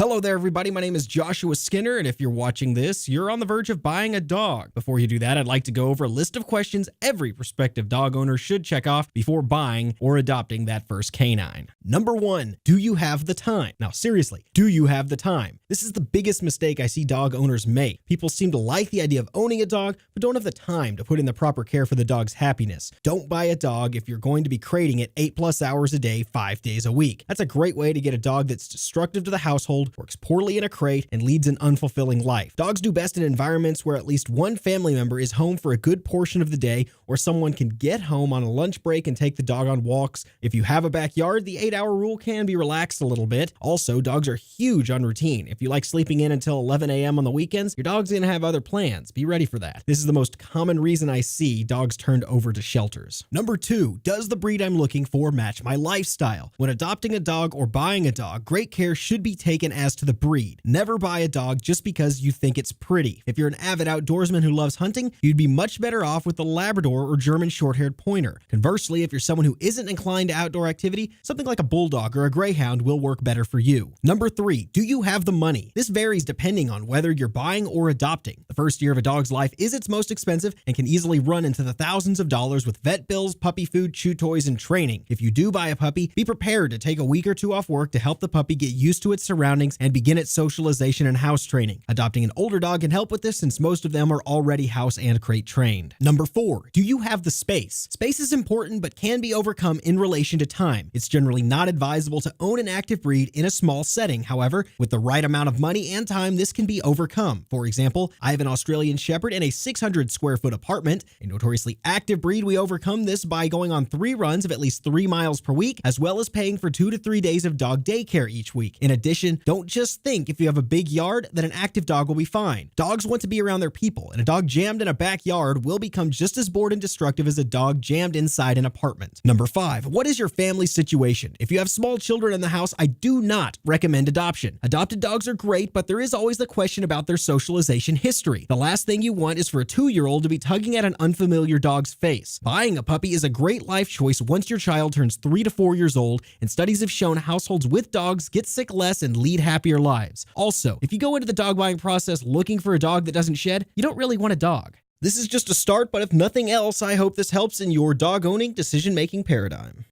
Hello there, everybody. My name is Joshua Skinner, and if you're watching this, you're on the verge of buying a dog. Before you do that, I'd like to go over a list of questions every prospective dog owner should check off before buying or adopting that first canine. Number 1, do you have the time? Now, seriously, do you have the time? This is the biggest mistake I see dog owners make. People seem to like the idea of owning a dog, but don't have the time to put in the proper care for the dog's happiness. Don't buy a dog if you're going to be crating it 8+ hours a day, 5 days a week. That's a great way to get a dog that's destructive to the household, works poorly in a crate, and leads an unfulfilling life. Dogs do best in environments where at least one family member is home for a good portion of the day, or someone can get home on a lunch break and take the dog on walks. If you have a backyard, the 8-hour rule can be relaxed a little bit. Also, dogs are huge on routine. If you like sleeping in until 11 a.m. on the weekends, your dog's gonna have other plans. Be ready for that. This is the most common reason I see dogs turned over to shelters. Number 2, does the breed I'm looking for match my lifestyle? When adopting a dog or buying a dog, great care should be taken as to the breed. Never buy a dog just because you think it's pretty. If you're an avid outdoorsman who loves hunting, you'd be much better off with a Labrador or German short-haired pointer. Conversely, if you're someone who isn't inclined to outdoor activity, something like a bulldog or a greyhound will work better for you. Number 3, do you have the money? This varies depending on whether you're buying or adopting. The first year of a dog's life is its most expensive and can easily run into the thousands of dollars with vet bills, puppy food, chew toys, and training. If you do buy a puppy, be prepared to take a week or two off work to help the puppy get used to its surroundings and begin its socialization and house training. Adopting an older dog can help with this since most of them are already house and crate trained. Number 4, do you have the space? Space is important but can be overcome in relation to time. It's generally not advisable to own an active breed in a small setting. However, with the right amount of money and time, this can be overcome. For example, I have an Australian Shepherd in a 600 square foot apartment. A notoriously active breed, we overcome this by going on 3 runs of at least 3 miles per week, as well as paying for 2 to 3 days of dog daycare each week. In addition, don't just think if you have a big yard that an active dog will be fine. Dogs want to be around their people, and a dog jammed in a backyard will become just as bored and destructive as a dog jammed inside an apartment. Number 5, what is your family situation? If you have small children in the house, I do not recommend adoption. Adopted dogs are great, but there is always the question about their socialization history. The last thing you want is for a 2-year-old to be tugging at an unfamiliar dog's face. Buying a puppy is a great life choice once your child turns 3 to 4 years old, and studies have shown households with dogs get sick less and lead happier lives. Also, if you go into the dog buying process looking for a dog that doesn't shed, you don't really want a dog. This is just a start, but if nothing else, I hope this helps in your dog owning decision-making paradigm.